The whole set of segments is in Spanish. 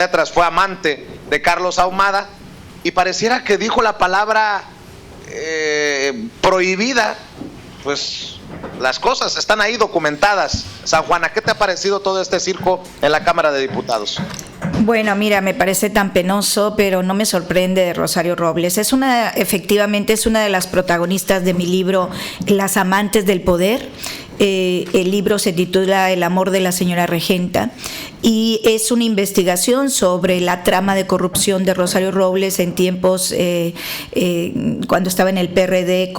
letras, fue amante de Carlos Ahumada y pareciera que dijo la palabra prohibida. Pues las cosas están ahí documentadas. San Juana, ¿qué te ha parecido todo este circo en la Cámara de Diputados? Bueno, mira, me parece tan penoso, pero no me sorprende de Rosario Robles. Efectivamente es una de las protagonistas de mi libro Las amantes del poder. El libro se titula El amor de la señora regenta y es una investigación sobre la trama de corrupción de Rosario Robles en tiempos cuando estaba en el PRD,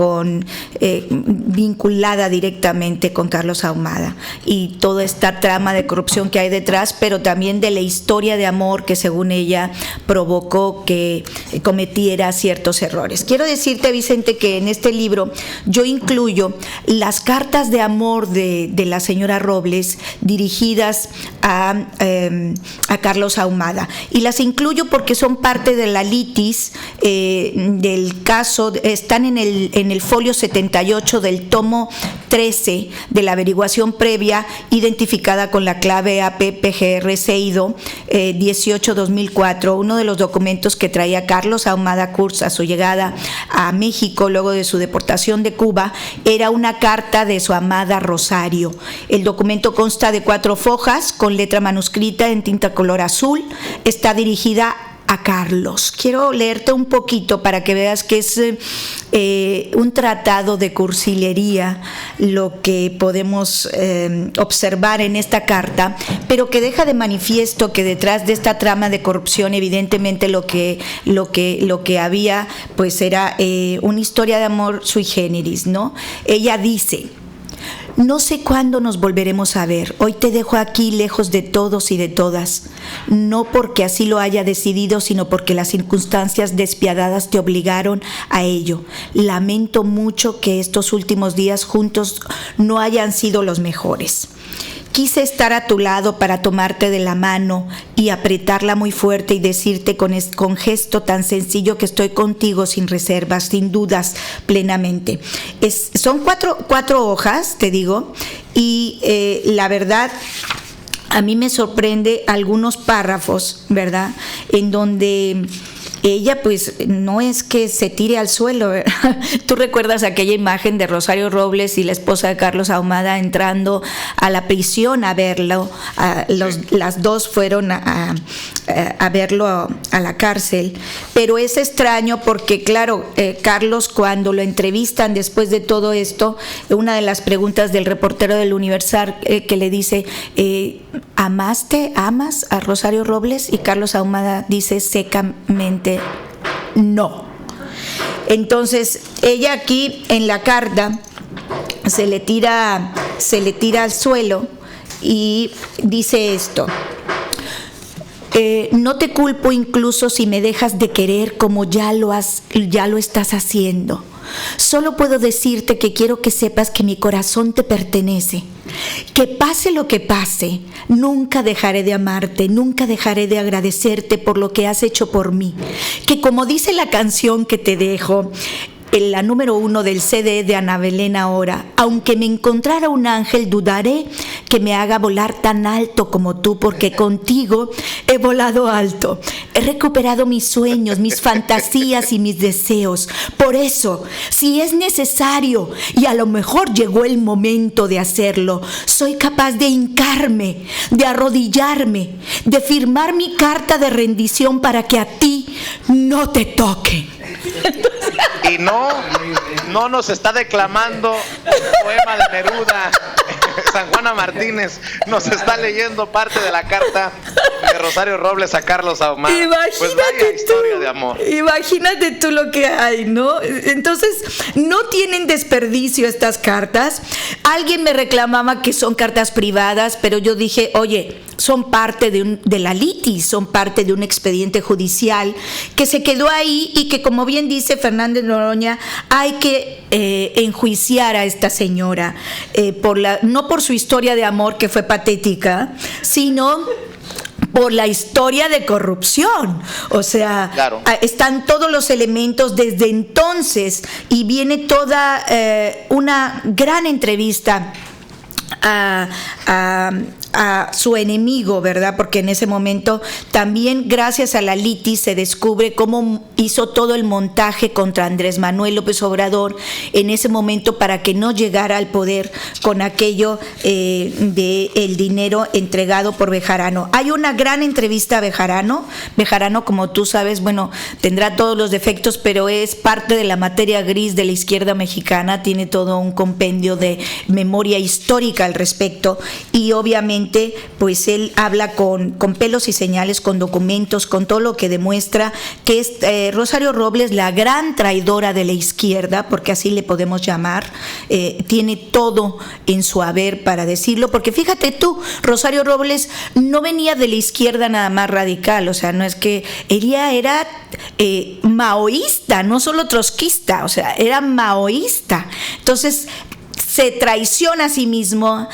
vinculada directamente con Carlos Ahumada, y toda esta trama de corrupción que hay detrás, pero también de la historia de amor que según ella provocó que cometiera ciertos errores. Quiero decirte, Vicente, que en este libro yo incluyo las cartas de amor de la señora Robles dirigidas a Carlos Ahumada, y las incluyo porque son parte de la litis del caso. Están en el folio 78 del tomo 13 de la averiguación previa identificada con la clave APPGR CEIDO 18-2004, uno de los documentos que traía Carlos Ahumada Kurz a su llegada a México luego de su deportación de Cuba. Era una carta de su amada Rosario. El documento consta de 4 fojas con letra manuscrita en tinta color azul. Está dirigida a Carlos. Quiero leerte un poquito para que veas que es un tratado de cursilería lo que podemos observar en esta carta, pero que deja de manifiesto que detrás de esta trama de corrupción evidentemente lo que había pues era una historia de amor sui generis, ¿no? Ella dice: no sé cuándo nos volveremos a ver. Hoy te dejo aquí lejos de todos y de todas. No porque así lo haya decidido, sino porque las circunstancias despiadadas te obligaron a ello. Lamento mucho que estos últimos días juntos no hayan sido los mejores. Quise estar a tu lado para tomarte de la mano y apretarla muy fuerte y decirte con gesto tan sencillo que estoy contigo sin reservas, sin dudas, plenamente. Son cuatro hojas, te digo, y la verdad a mí me sorprende algunos párrafos, ¿verdad?, en donde ella pues no es que se tire al suelo, ¿verdad? Tú recuerdas aquella imagen de Rosario Robles y la esposa de Carlos Ahumada entrando a la prisión a verlo. Las dos fueron a verlo a la cárcel, pero es extraño porque claro, Carlos, cuando lo entrevistan después de todo esto, una de las preguntas del reportero del Universal que le dice: ¿amas a Rosario Robles? Y Carlos Ahumada dice secamente: no. Entonces ella aquí en la carta se le tira al suelo y dice esto: no te culpo incluso si me dejas de querer como ya lo estás haciendo. Solo puedo decirte que quiero que sepas que mi corazón te pertenece. Que pase lo que pase, nunca dejaré de amarte, nunca dejaré de agradecerte por lo que has hecho por mí. Que como dice la canción que te dejo, en la número 1 del CD de Ana Belén ahora: aunque me encontrara un ángel, dudaré que me haga volar tan alto como tú, porque contigo he volado alto. He recuperado mis sueños, mis fantasías y mis deseos. Por eso, si es necesario, y a lo mejor llegó el momento de hacerlo, soy capaz de hincarme, de arrodillarme, de firmar mi carta de rendición para que a ti no te toquen. Y no nos está declamando un poema de Neruda. San Juana Martínez nos está leyendo parte de la carta de Rosario Robles a Carlos Ahumada. Pues vaya historia de amor. Imagínate tú lo que hay, ¿no? Entonces, no tienen desperdicio estas cartas. Alguien me reclamaba que son cartas privadas, pero yo dije, oye, son parte de la litis, son parte de un expediente judicial que se quedó ahí y que, como bien dice Fernández Noroña, hay que enjuiciar a esta señora no por su historia de amor, que fue patética, sino por la historia de corrupción. O sea, claro, están todos los elementos desde entonces, y viene toda una gran entrevista a a su enemigo, ¿verdad? Porque en ese momento también gracias a la litis se descubre cómo hizo todo el montaje contra Andrés Manuel López Obrador en ese momento para que no llegara al poder con aquello de el dinero entregado por Bejarano. Hay una gran entrevista a Bejarano. Bejarano, como tú sabes, bueno, tendrá todos los defectos, pero es parte de la materia gris de la izquierda mexicana, tiene todo un compendio de memoria histórica al respecto y obviamente pues él habla con pelos y señales, con documentos, con todo lo que demuestra que es Rosario Robles, la gran traidora de la izquierda, porque así le podemos llamar, tiene todo en su haber para decirlo, porque fíjate tú, Rosario Robles no venía de la izquierda nada más radical, o sea, no es que ella era maoísta, no solo trotskista, o sea, era maoísta. Entonces se traiciona a sí misma,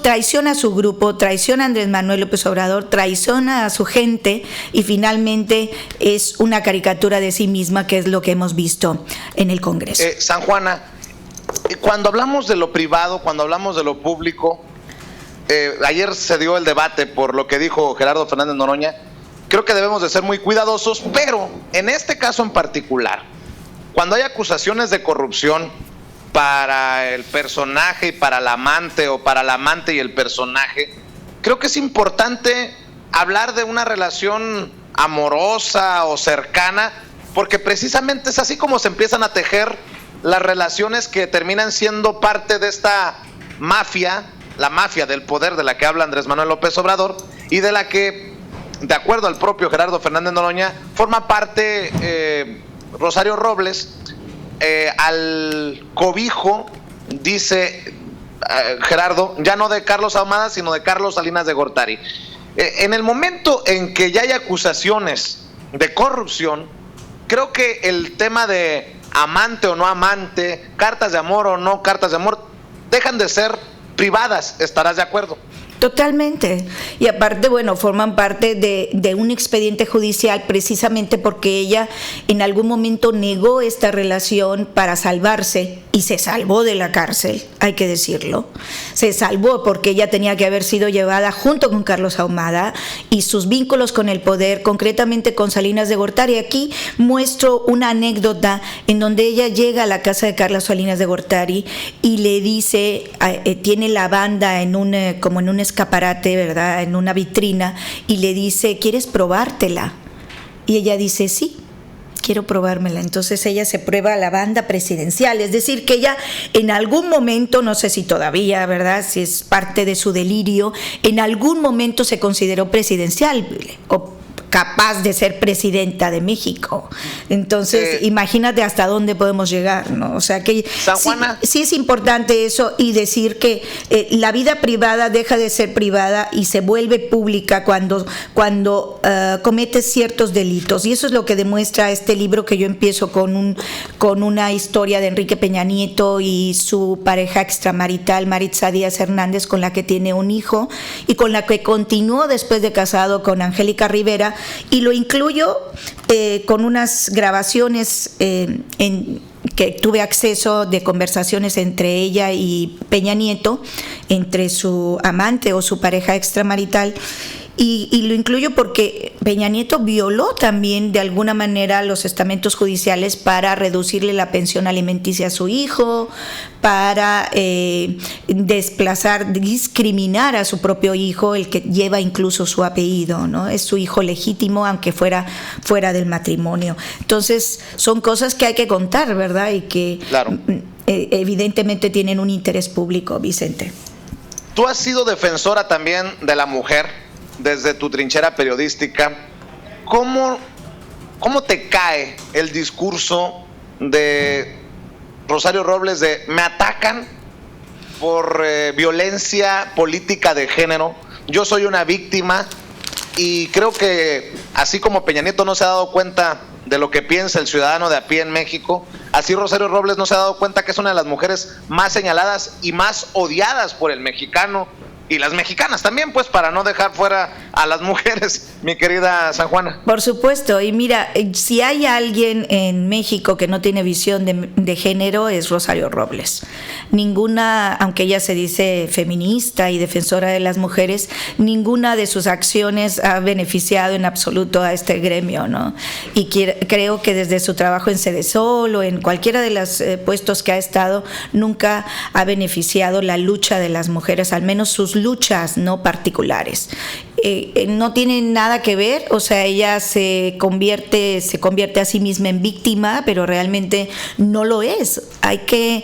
traiciona a su grupo, traiciona a Andrés Manuel López Obrador, traiciona a su gente y finalmente es una caricatura de sí misma, que es lo que hemos visto en el Congreso. San Juana, cuando hablamos de lo privado, cuando hablamos de lo público, ayer se dio el debate por lo que dijo Gerardo Fernández Noroña, creo que debemos de ser muy cuidadosos, pero en este caso en particular, cuando hay acusaciones de corrupción para el personaje y para el amante, o para el amante y el personaje, creo que es importante hablar de una relación amorosa o cercana, porque precisamente es así como se empiezan a tejer las relaciones que terminan siendo parte de esta mafia, la mafia del poder de la que habla Andrés Manuel López Obrador y de la que, de acuerdo al propio Gerardo Fernández Noroña, forma parte Rosario Robles, al cobijo, dice Gerardo, ya no de Carlos Ahumada, sino de Carlos Salinas de Gortari. En el momento en que ya hay acusaciones de corrupción, creo que el tema de amante o no amante, cartas de amor o no cartas de amor, dejan de ser privadas, ¿estarás de acuerdo? Totalmente. Y aparte, bueno, forman parte de un expediente judicial precisamente porque ella en algún momento negó esta relación para salvarse y se salvó de la cárcel, hay que decirlo. Se salvó porque ella tenía que haber sido llevada junto con Carlos Ahumada y sus vínculos con el poder, concretamente con Salinas de Gortari. Aquí muestro una anécdota en donde ella llega a la casa de Carlos Salinas de Gortari y le dice, tiene la banda en como en un escaparate, ¿verdad?, en una vitrina, y le dice, ¿quieres probártela? Y ella dice, sí, quiero probármela. Entonces ella se prueba la banda presidencial, es decir, que ella en algún momento, no sé si todavía, ¿verdad?, si es parte de su delirio, en algún momento se consideró presidencial o capaz de ser presidenta de México. Entonces, imagínate hasta dónde podemos llegar, ¿no? O sea que sí es importante eso y decir que la vida privada deja de ser privada y se vuelve pública cuando cometes ciertos delitos. Y eso es lo que demuestra este libro que yo empiezo con una historia de Enrique Peña Nieto y su pareja extramarital, Maritza Díaz Hernández, con la que tiene un hijo y con la que continuó después de casado con Angélica Rivera. Y lo incluyo con unas grabaciones que tuve acceso de conversaciones entre ella y Peña Nieto, entre su amante o su pareja extramarital. Y lo incluyo porque Peña Nieto violó también de alguna manera los estamentos judiciales para reducirle la pensión alimenticia a su hijo, para discriminar a su propio hijo, el que lleva incluso su apellido, ¿no? Es su hijo legítimo, aunque fuera del matrimonio. Entonces, son cosas que hay que contar, ¿verdad? Y que claro, evidentemente tienen un interés público, Vicente. Tú has sido defensora también de la mujer desde tu trinchera periodística. ¿Cómo te cae el discurso de Rosario Robles de me atacan por violencia política de género? Yo soy una víctima y creo que así como Peña Nieto no se ha dado cuenta de lo que piensa el ciudadano de a pie en México, así Rosario Robles no se ha dado cuenta que es una de las mujeres más señaladas y más odiadas por el mexicano y las mexicanas también, pues, para no dejar fuera a las mujeres, mi querida San Juana. Por supuesto, y mira, si hay alguien en México que no tiene visión de género es Rosario Robles. Ninguna, aunque ella se dice feminista y defensora de las mujeres, ninguna de sus acciones ha beneficiado en absoluto a este gremio, ¿no? Y creo que desde su trabajo en Cedesol o en cualquiera de los puestos que ha estado, nunca ha beneficiado la lucha de las mujeres, al menos sus luchas no particulares. No tiene nada que ver, o sea, ella se convierte a sí misma en víctima, pero realmente no lo es. Hay que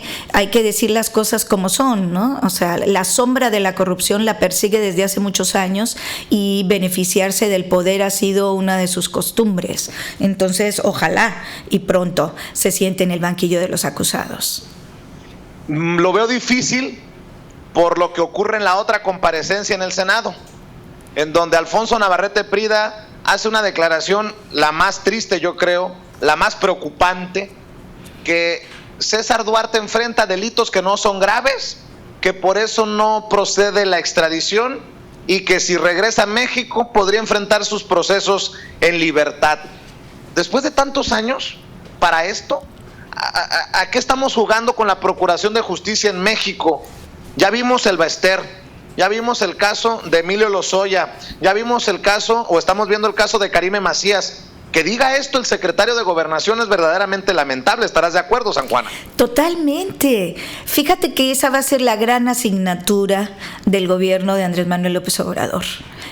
decir las cosas como son, ¿no? O sea, la sombra de la corrupción la persigue desde hace muchos años y beneficiarse del poder ha sido una de sus costumbres. Entonces, ojalá y pronto se siente en el banquillo de los acusados. Lo veo difícil por lo que ocurre en la otra comparecencia en el Senado, en donde Alfonso Navarrete Prida hace una declaración, la más triste yo creo, la más preocupante, que César Duarte enfrenta delitos que no son graves, que por eso no procede la extradición y que si regresa a México podría enfrentar sus procesos en libertad. Después de tantos años, para esto, ¿a qué estamos jugando con la Procuración de Justicia en México? Ya vimos el Baester, ya vimos el caso de Emilio Lozoya, ya vimos el caso, o estamos viendo el caso de Karime Macías. Que diga esto el secretario de Gobernación es verdaderamente lamentable. ¿Estarás de acuerdo, San Juana? Totalmente. Fíjate que esa va a ser la gran asignatura del gobierno de Andrés Manuel López Obrador.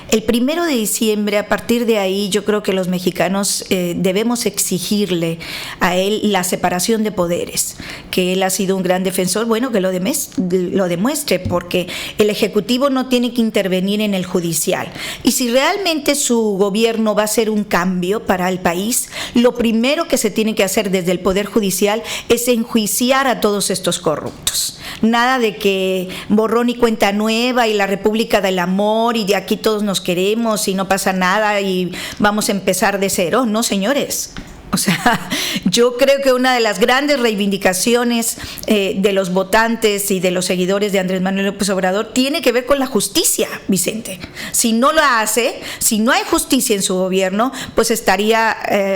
El 1 de diciembre, a partir de ahí, yo creo que los mexicanos debemos exigirle a él la separación de poderes, que él ha sido un gran defensor, bueno, que lo demuestre, porque el Ejecutivo no tiene que intervenir en el Judicial. Y si realmente su gobierno va a ser un cambio para el país, lo primero que se tiene que hacer desde el Poder Judicial es enjuiciar a todos estos corruptos. Nada de que borrón y cuenta nueva y la República del Amor y de aquí todos nos queremos y no pasa nada y vamos a empezar de cero. No, señores. O sea, yo creo que una de las grandes reivindicaciones de los votantes y de los seguidores de Andrés Manuel López Obrador tiene que ver con la justicia, Vicente. Si no lo hace, si no hay justicia en su gobierno, pues estaría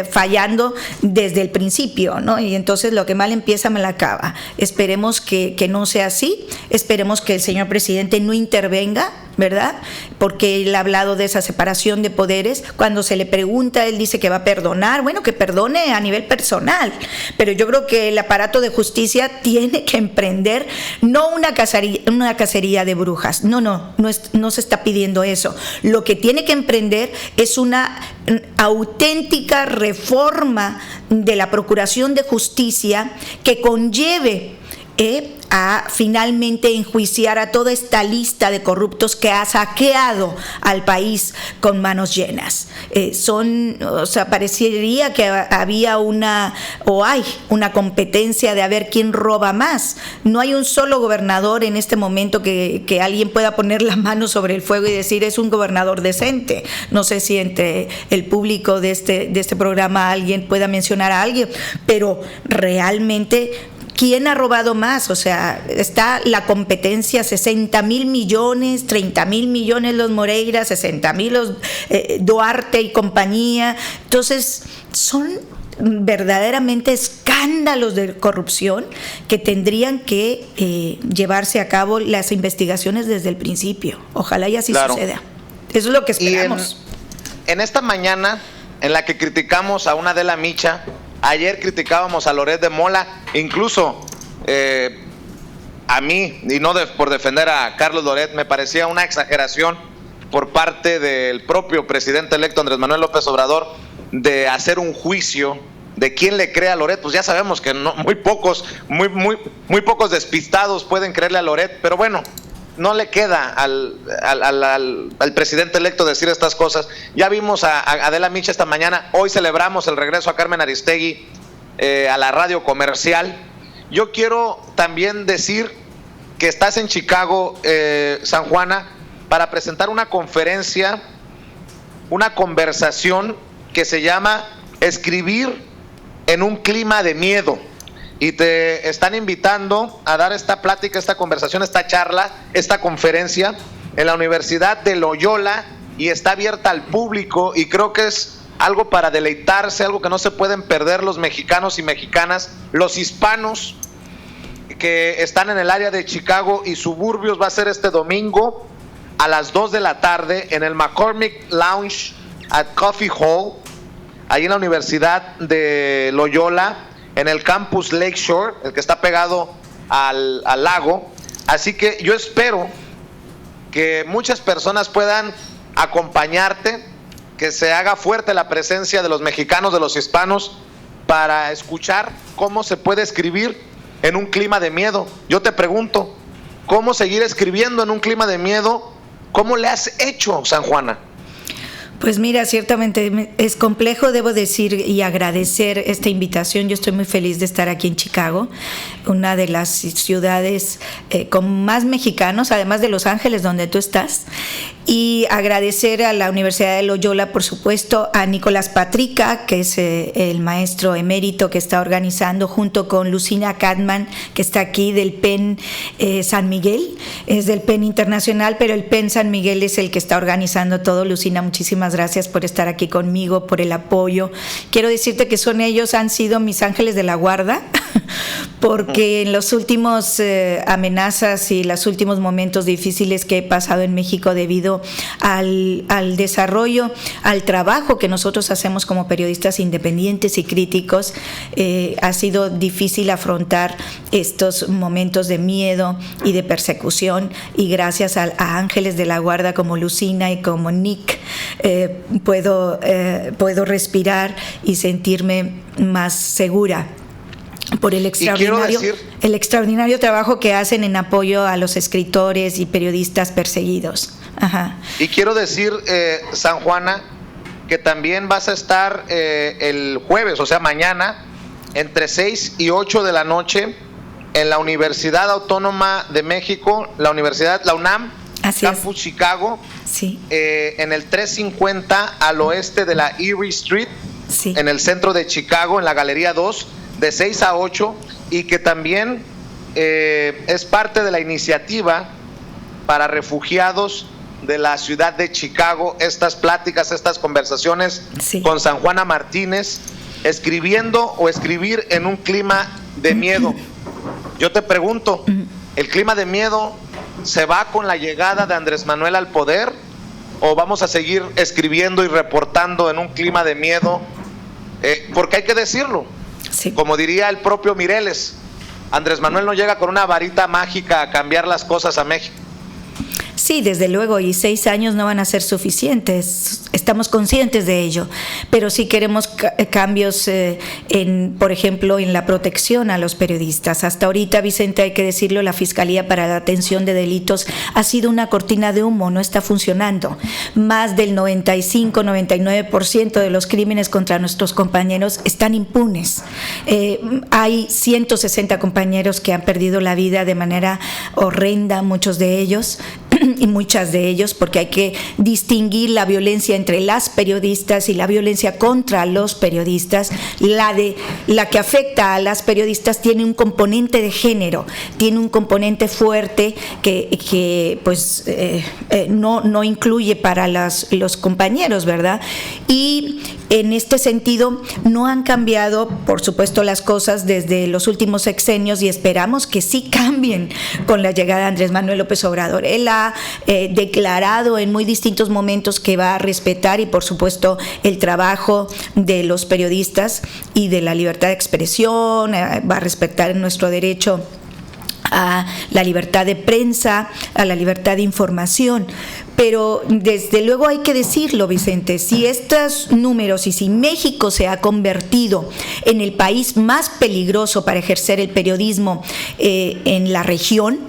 fallando desde el principio, ¿no? Y entonces lo que mal empieza, mal acaba. Esperemos que no sea así, esperemos que el señor presidente no intervenga, ¿verdad? Porque él ha hablado de esa separación de poderes. Cuando se le pregunta, él dice que va a perdonar. Bueno, que perdone a nivel personal, pero yo creo que el aparato de justicia tiene que emprender no una cacería de brujas, no se está pidiendo eso. Lo que tiene que emprender es una auténtica reforma de la Procuración de Justicia que conlleve a finalmente enjuiciar a toda esta lista de corruptos que ha saqueado al país con manos llenas. Parecería que había hay una competencia de a ver quién roba más. No hay un solo gobernador en este momento que alguien pueda poner la mano sobre el fuego y decir es un gobernador decente. No sé si entre el público de este programa alguien pueda mencionar a alguien, pero realmente ¿quién ha robado más? O sea, está la competencia, 60,000 millones, 30,000 millones los Moreira, 60,000 los Duarte y compañía. Entonces, son verdaderamente escándalos de corrupción que tendrían que llevarse a cabo las investigaciones desde el principio. Ojalá y así suceda. Eso es lo que esperamos. Y en esta mañana en la que criticamos a una Adela Micha, ayer criticábamos a Loret de Mola, incluso a mí, y no por defender a Carlos Loret, me parecía una exageración por parte del propio presidente electo Andrés Manuel López Obrador de hacer un juicio de quién le cree a Loret. Pues ya sabemos que muy pocos despistados pueden creerle a Loret, pero bueno, no le queda al presidente electo decir estas cosas. Ya vimos a Adela Micha esta mañana. Hoy celebramos el regreso a Carmen Aristegui a la radio comercial. Yo quiero también decir que estás en Chicago, San Juana, para presentar una conferencia, una conversación que se llama Escribir en un clima de miedo. Y te están invitando a dar esta plática, esta conversación, esta charla, esta conferencia en la Universidad de Loyola y está abierta al público, y creo que es algo para deleitarse, algo que no se pueden perder los mexicanos y mexicanas, los hispanos que están en el área de Chicago y suburbios. Va a ser este domingo a las 2 de la tarde en el McCormick Lounge at Coffee Hall, ahí en la Universidad de Loyola, en el campus Lakeshore, el que está pegado al lago. Así que yo espero que muchas personas puedan acompañarte, que se haga fuerte la presencia de los mexicanos, de los hispanos, para escuchar cómo se puede escribir en un clima de miedo. Yo te pregunto, ¿cómo seguir escribiendo en un clima de miedo? ¿Cómo le has hecho, San Juana? Pues mira, ciertamente es complejo, debo decir y agradecer esta invitación. Yo estoy muy feliz de estar aquí en Chicago, una de las ciudades con más mexicanos, además de Los Ángeles, donde tú estás. Y agradecer a la Universidad de Loyola, por supuesto, a Nicolás Patrica, que es el maestro emérito que está organizando, junto con Lucina Catman, que está aquí del PEN San Miguel, es del PEN Internacional, pero el PEN San Miguel es el que está organizando todo. Lucina, muchísimas gracias por estar aquí conmigo, por el apoyo. Quiero decirte que ellos han sido mis ángeles de la guarda, porque en los últimos amenazas y los últimos momentos difíciles que he pasado en México debido al desarrollo, al trabajo que nosotros hacemos como periodistas independientes y críticos, ha sido difícil afrontar estos momentos de miedo y de persecución, y gracias a ángeles de la guarda como Lucina y como Nick puedo respirar y sentirme más segura por el extraordinario trabajo que hacen en apoyo a los escritores y periodistas perseguidos. Ajá. Y quiero decir, San Juana, que también vas a estar el jueves, o sea mañana, entre 6 y 8 de la noche en la Universidad Autónoma de México, la UNAM, Así Campus Chicago, sí. En el 350 al oeste de la Erie Street, sí. En el centro de Chicago, en la Galería 2, de 6 a 8, y que también es parte de la iniciativa para refugiados de la ciudad de Chicago, estas pláticas, estas conversaciones, sí, con San Juana Martínez, escribiendo o escribir en un clima de miedo. Yo te pregunto, ¿el clima de miedo se va con la llegada de Andrés Manuel al poder, o vamos a seguir escribiendo y reportando en un clima de miedo? Porque hay que decirlo, sí, como diría el propio Mireles, Andrés Manuel no llega con una varita mágica a cambiar las cosas a México. Sí, desde luego, y 6 años no van a ser suficientes, estamos conscientes de ello, pero sí queremos cambios por ejemplo, en la protección a los periodistas. Hasta ahorita, Vicente, hay que decirlo, la Fiscalía para la Atención de Delitos ha sido una cortina de humo, no está funcionando. Más del 95-99% de los crímenes contra nuestros compañeros están impunes. Hay 160 compañeros que han perdido la vida de manera horrenda, muchos de ellos, y muchas de ellos, porque hay que distinguir la violencia entre las periodistas y la violencia contra los periodistas. La que afecta a las periodistas tiene un componente de género, tiene un componente fuerte que pues no incluye para los compañeros, ¿verdad? Y en este sentido no han cambiado, por supuesto, las cosas desde los últimos sexenios, y esperamos que sí cambien con la llegada de Andrés Manuel López Obrador. Él ha declarado en muy distintos momentos que va a respetar, y por supuesto, el trabajo de los periodistas y de la libertad de expresión, va a respetar nuestro derecho a la libertad de prensa, a la libertad de información. Pero desde luego hay que decirlo, Vicente, si estos números y si México se ha convertido en el país más peligroso para ejercer el periodismo en la región,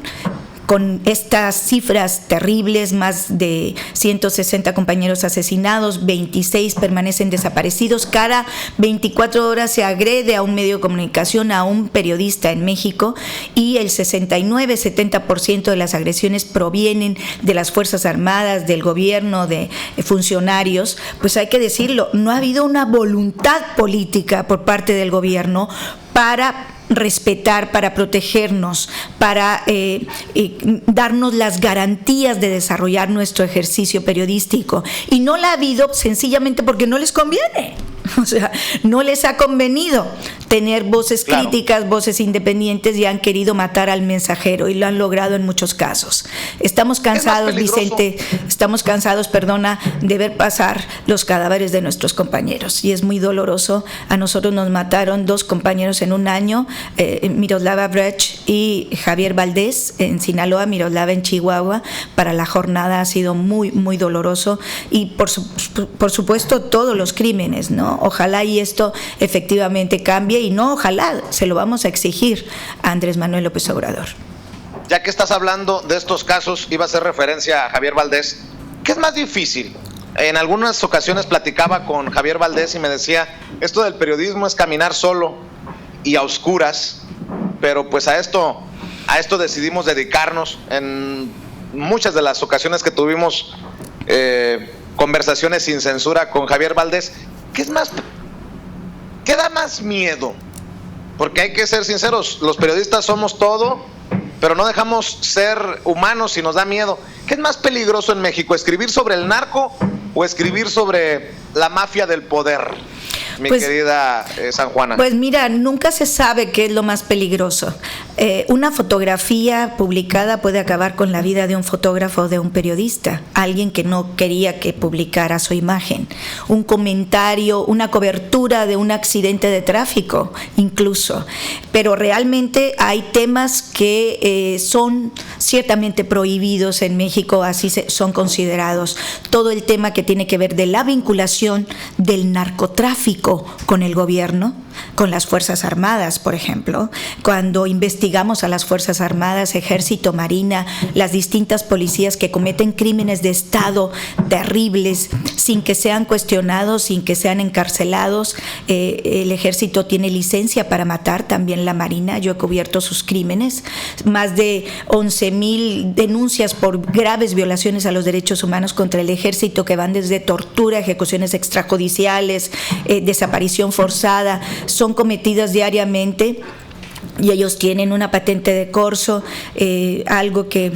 con estas cifras terribles, más de 160 compañeros asesinados, 26 permanecen desaparecidos, cada 24 horas se agrede a un medio de comunicación, a un periodista en México, y el 69-70% de las agresiones provienen de las Fuerzas Armadas, del gobierno, de funcionarios. Pues hay que decirlo, no ha habido una voluntad política por parte del gobierno para respetar, para protegernos, para darnos las garantías de desarrollar nuestro ejercicio periodístico. Y no la ha habido sencillamente porque no les conviene. O sea, no les ha convenido tener voces críticas, voces independientes, y han querido matar al mensajero, y lo han logrado en muchos casos. Estamos cansados, Vicente, de ver pasar los cadáveres de nuestros compañeros, y es muy doloroso. A nosotros nos mataron 2 compañeros en un año, Miroslava Brecht y Javier Valdés en Sinaloa, Miroslava en Chihuahua. Para la jornada ha sido muy, muy doloroso, y por supuesto todos los crímenes, ¿no? Ojalá y esto efectivamente cambie, y no ojalá, se lo vamos a exigir a Andrés Manuel López Obrador. Ya que estás hablando de estos casos, iba a hacer referencia a Javier Valdés. ¿Qué es más difícil? En algunas ocasiones platicaba con Javier Valdés y me decía, esto del periodismo es caminar solo y a oscuras, pero pues a esto decidimos dedicarnos. En muchas de las ocasiones que tuvimos conversaciones sin censura con Javier Valdés, ¿qué da más miedo? Porque hay que ser sinceros, los periodistas somos todo, pero no dejamos ser humanos y nos da miedo. ¿Qué es más peligroso en México, escribir sobre el narco o escribir sobre la mafia del poder? Mi querida San Juana. Pues mira, nunca se sabe qué es lo más peligroso. Una fotografía publicada puede acabar con la vida de un fotógrafo o de un periodista, alguien que no quería que publicara su imagen. Un comentario, una cobertura de un accidente de tráfico, incluso. Pero realmente hay temas que son ciertamente prohibidos en México, así son considerados. Todo el tema que tiene que ver de la vinculación del narcotráfico con el gobierno, con las Fuerzas Armadas, por ejemplo. Cuando investigamos a las Fuerzas Armadas, Ejército, Marina, las distintas policías que cometen crímenes de Estado terribles, sin que sean cuestionados, sin que sean encarcelados. El Ejército tiene licencia para matar, también la Marina. Yo he cubierto sus crímenes. Más de 11,000 denuncias por graves violaciones a los derechos humanos contra el Ejército, que van desde tortura, ejecuciones extrajudiciales, desaparición forzada, son cometidas diariamente, y ellos tienen una patente de corso, algo que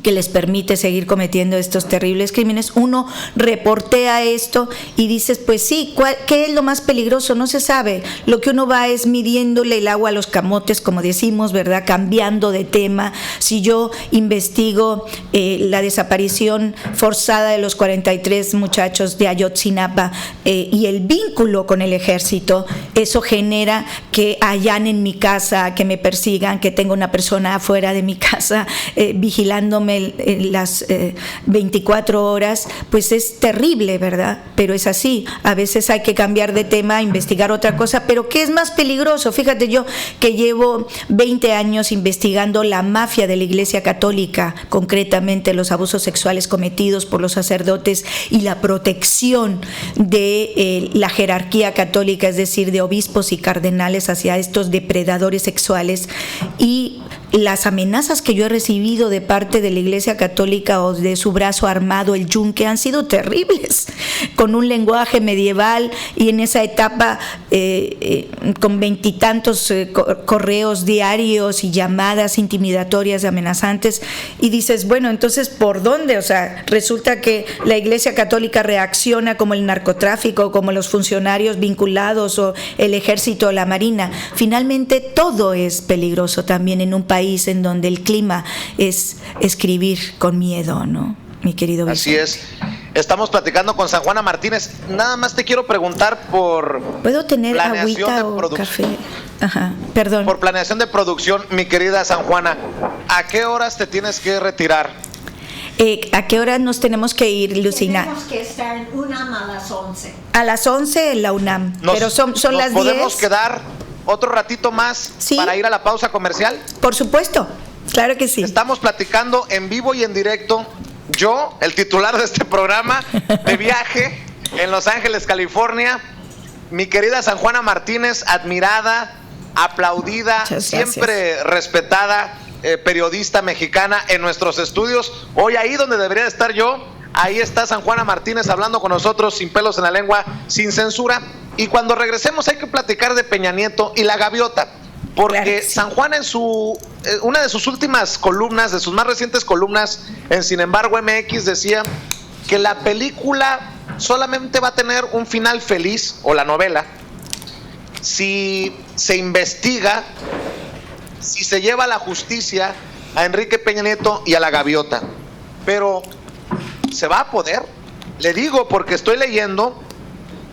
les permite seguir cometiendo estos terribles crímenes. Uno reportea esto y dices, pues sí, ¿qué es lo más peligroso? No se sabe. Lo que uno va es midiéndole el agua a los camotes, como decimos, ¿verdad? Cambiando de tema. Si yo investigo la desaparición forzada de los 43 muchachos de Ayotzinapa y el vínculo con el Ejército, eso genera que allanen mi casa, que me persigan, que tenga una persona afuera de mi casa vigilándome en las 24 horas, pues es terrible, ¿verdad? Pero es así. A veces hay que cambiar de tema, investigar otra cosa. Pero ¿qué es más peligroso? Fíjate, yo que llevo 20 años investigando la mafia de la Iglesia Católica, concretamente los abusos sexuales cometidos por los sacerdotes y la protección de la jerarquía católica, es decir, de obispos y cardenales hacia estos depredadores sexuales, y las amenazas que yo he recibido de parte de la Iglesia Católica o de su brazo armado, el Yunque, han sido terribles, con un lenguaje medieval, y en esa etapa con 20 y tantos correos diarios y llamadas intimidatorias, amenazantes, y dices, bueno, entonces ¿por dónde? O sea, resulta que la Iglesia Católica reacciona como el narcotráfico, como los funcionarios vinculados, o el Ejército o la Marina. Finalmente todo es peligroso también en un país en donde el clima es escribir con miedo, ¿no, mi querido Vicente? Así es. Estamos platicando con San Juana Martínez. Nada más te quiero preguntar por... ¿Puedo tener agüita o café? Ajá, perdón. Por planeación de producción, mi querida San Juana, ¿a qué horas te tienes que retirar? ¿A qué hora nos tenemos que ir, Lucina? Tenemos que estar en UNAM a las 11. A las 11 en la UNAM, pero son las 10. ¿Podemos quedar otro ratito más para ir a la pausa comercial? Por supuesto, claro que sí. Estamos platicando en vivo y en directo, yo, el titular de este programa, de viaje en Los Ángeles, California, mi querida San Juana Martínez, admirada, aplaudida, siempre respetada, periodista mexicana en nuestros estudios. Hoy ahí donde debería estar yo, ahí está San Juana Martínez hablando con nosotros sin pelos en la lengua, sin censura. Y cuando regresemos hay que platicar de Peña Nieto y la gaviota, porque Claro que sí. San Juan en una de sus últimas columnas, de sus más recientes columnas en Sin embargo MX, decía que la película solamente va a tener un final feliz, o la novela, si se investiga, si se lleva a la justicia a Enrique Peña Nieto y a la gaviota. Pero ¿se va a poder? Le digo porque estoy leyendo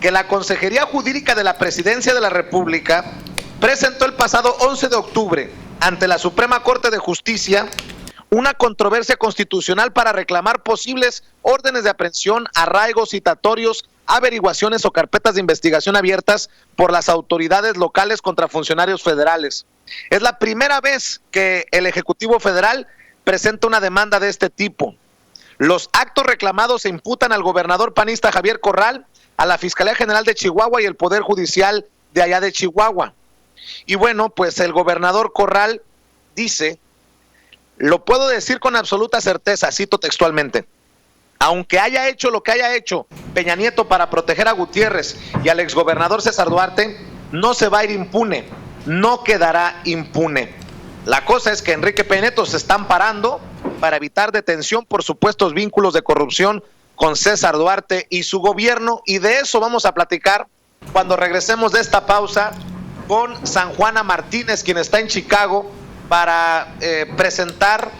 que la Consejería Jurídica de la Presidencia de la República presentó el pasado 11 de octubre ante la Suprema Corte de Justicia una controversia constitucional para reclamar posibles órdenes de aprehensión, arraigos citatorios, averiguaciones o carpetas de investigación abiertas por las autoridades locales contra funcionarios federales. Es la primera vez que el Ejecutivo Federal presenta una demanda de este tipo. Los actos reclamados se imputan al gobernador panista Javier Corral, a la Fiscalía General de Chihuahua y el Poder Judicial de allá de Chihuahua. Y bueno, pues el gobernador Corral dice, lo puedo decir con absoluta certeza, cito textualmente: aunque haya hecho lo que haya hecho Peña Nieto para proteger a Gutiérrez y al exgobernador César Duarte, no se va a ir impune, no quedará impune. La cosa es que Enrique Peña Nieto se está amparando para evitar detención por supuestos vínculos de corrupción con César Duarte y su gobierno, y de eso vamos a platicar cuando regresemos de esta pausa con Sanjuana Martínez, quien está en Chicago para presentar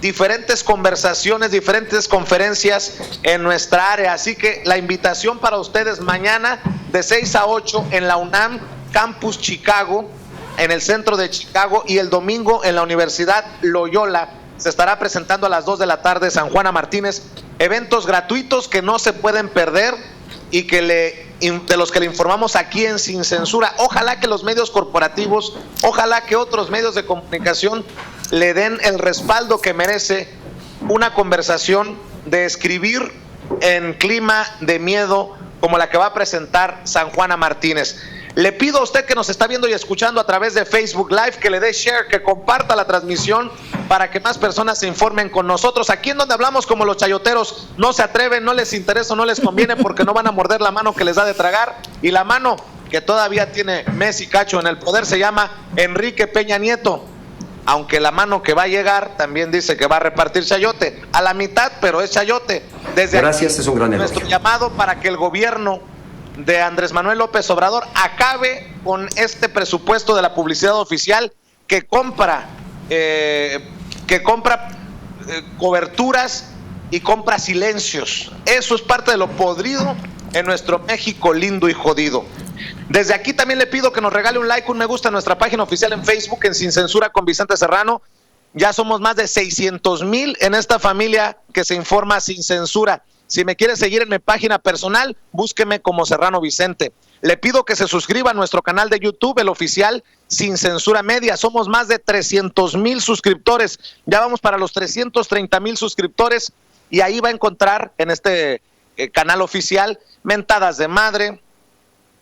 diferentes conversaciones, diferentes conferencias en nuestra área. Así que la invitación para ustedes mañana de 6 a 8 en la UNAM, Campus Chicago, en el centro de Chicago, y el domingo en la Universidad Loyola se estará presentando a las 2 de la tarde Sanjuana Martínez. Eventos gratuitos que no se pueden perder y que de los que le informamos aquí en Sin Censura. Ojalá que los medios corporativos, ojalá que otros medios de comunicación le den el respaldo que merece una conversación de escribir en clima de miedo como la que va a presentar Sanjuana Martínez. Le pido a usted que nos está viendo y escuchando a través de Facebook Live que le dé share, que comparta la transmisión para que más personas se informen con nosotros. Aquí en donde hablamos como los chayoteros, no se atreven, no les interesa, no les conviene, porque no van a morder la mano que les da de tragar, y la mano que todavía tiene Messi Cacho en el poder se llama Enrique Peña Nieto. Aunque la mano que va a llegar también dice que va a repartir chayote, a la mitad, pero es chayote. Desde gracias, aquí, es un gran nuestro elogio. llamado para que el gobierno de Andrés Manuel López Obrador acabe con este presupuesto de la publicidad oficial que compra coberturas y compra silencios. Eso es parte de lo podrido en nuestro México lindo y jodido. Desde aquí también le pido que nos regale un like, un me gusta a nuestra página oficial en Facebook, en Sin Censura con Vicente Serrano. Ya somos más de 600,000 en esta familia que se informa sin censura. Si me quiere seguir en mi página personal, búsqueme como Serrano Vicente. Le pido que se suscriba a nuestro canal de YouTube, el oficial Sin Censura Media. Somos más de 300,000 suscriptores. Ya vamos para los 330,000 suscriptores. Y ahí va a encontrar en este canal oficial mentadas de madre.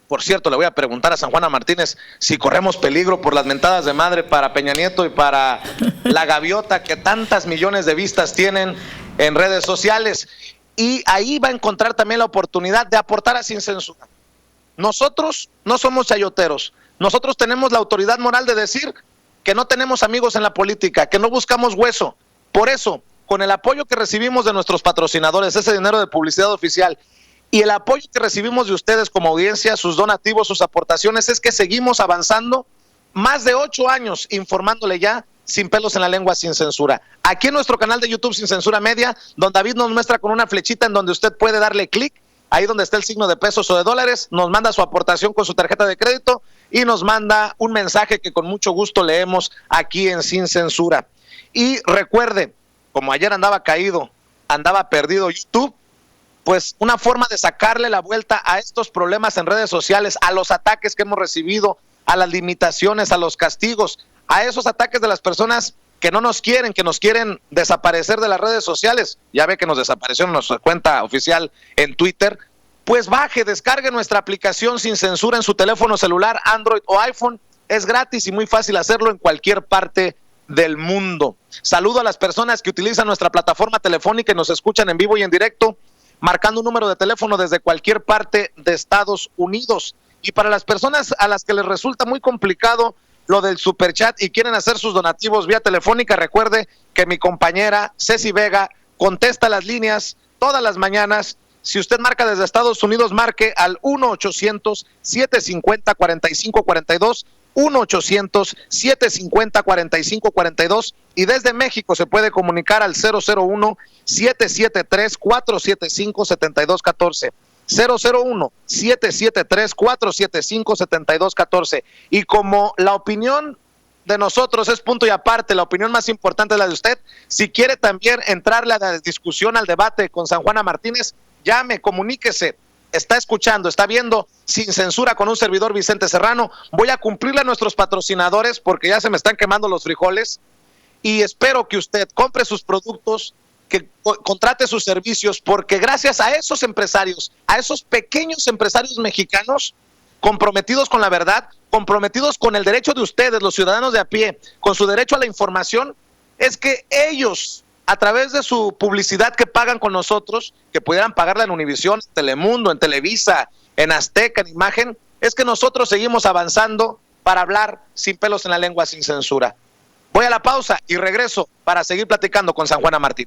Por cierto, le voy a preguntar a Sanjuana Martínez si corremos peligro por las mentadas de madre para Peña Nieto y para la gaviota, que tantas millones de vistas tienen en redes sociales. Y ahí va a encontrar también la oportunidad de aportar a Sin Censura. Nosotros no somos chayoteros. Nosotros tenemos la autoridad moral de decir que no tenemos amigos en la política, que no buscamos hueso. Por eso, con el apoyo que recibimos de nuestros patrocinadores, ese dinero de publicidad oficial, y el apoyo que recibimos de ustedes como audiencia, sus donativos, sus aportaciones, es que seguimos avanzando más de 8 años informándole ya sin pelos en la lengua, Sin Censura. Aquí en nuestro canal de YouTube Sin Censura Media, don David nos muestra con una flechita en donde usted puede darle clic, ahí donde está el signo de pesos o de dólares, nos manda su aportación con su tarjeta de crédito y nos manda un mensaje que con mucho gusto leemos aquí en Sin Censura. Y recuerde, como ayer andaba caído, andaba perdido YouTube, pues una forma de sacarle la vuelta a estos problemas en redes sociales, a los ataques que hemos recibido, a las limitaciones, a los castigos, a esos ataques de las personas que no nos quieren, que nos quieren desaparecer de las redes sociales. Ya ve que nos desaparecieron nuestra cuenta oficial en Twitter. Pues baje, descargue nuestra aplicación Sin Censura en su teléfono celular, Android o iPhone. Es gratis y muy fácil hacerlo en cualquier parte del mundo. Saludo a las personas que utilizan nuestra plataforma telefónica y nos escuchan en vivo y en directo, marcando un número de teléfono desde cualquier parte de Estados Unidos. Y para las personas a las que les resulta muy complicado lo del superchat y quieren hacer sus donativos vía telefónica, recuerde que mi compañera Ceci Vega contesta las líneas todas las mañanas. Si usted marca desde Estados Unidos, marque al 1-800-750-4542, 1-800-750-4542, y desde México se puede comunicar al 001-773-475-7214. 001-773-475-7214. Y como la opinión de nosotros es punto y aparte, la opinión más importante es la de usted. Si quiere también entrarle a la discusión, al debate con San Juana Martínez, llame, comuníquese. Está escuchando, está viendo Sin Censura con un servidor, Vicente Serrano. Voy a cumplirle a nuestros patrocinadores porque ya se me están quemando los frijoles, y espero que usted compre sus productos, que contrate sus servicios, porque gracias a esos empresarios, a esos pequeños empresarios mexicanos comprometidos con la verdad, comprometidos con el derecho de ustedes, los ciudadanos de a pie, con su derecho a la información, es que ellos, a través de su publicidad que pagan con nosotros, que pudieran pagarla en Univisión, en Telemundo, en Televisa, en Azteca, en Imagen, es que nosotros seguimos avanzando para hablar sin pelos en la lengua, sin censura. Voy a la pausa y regreso para seguir platicando con San Juana Martín.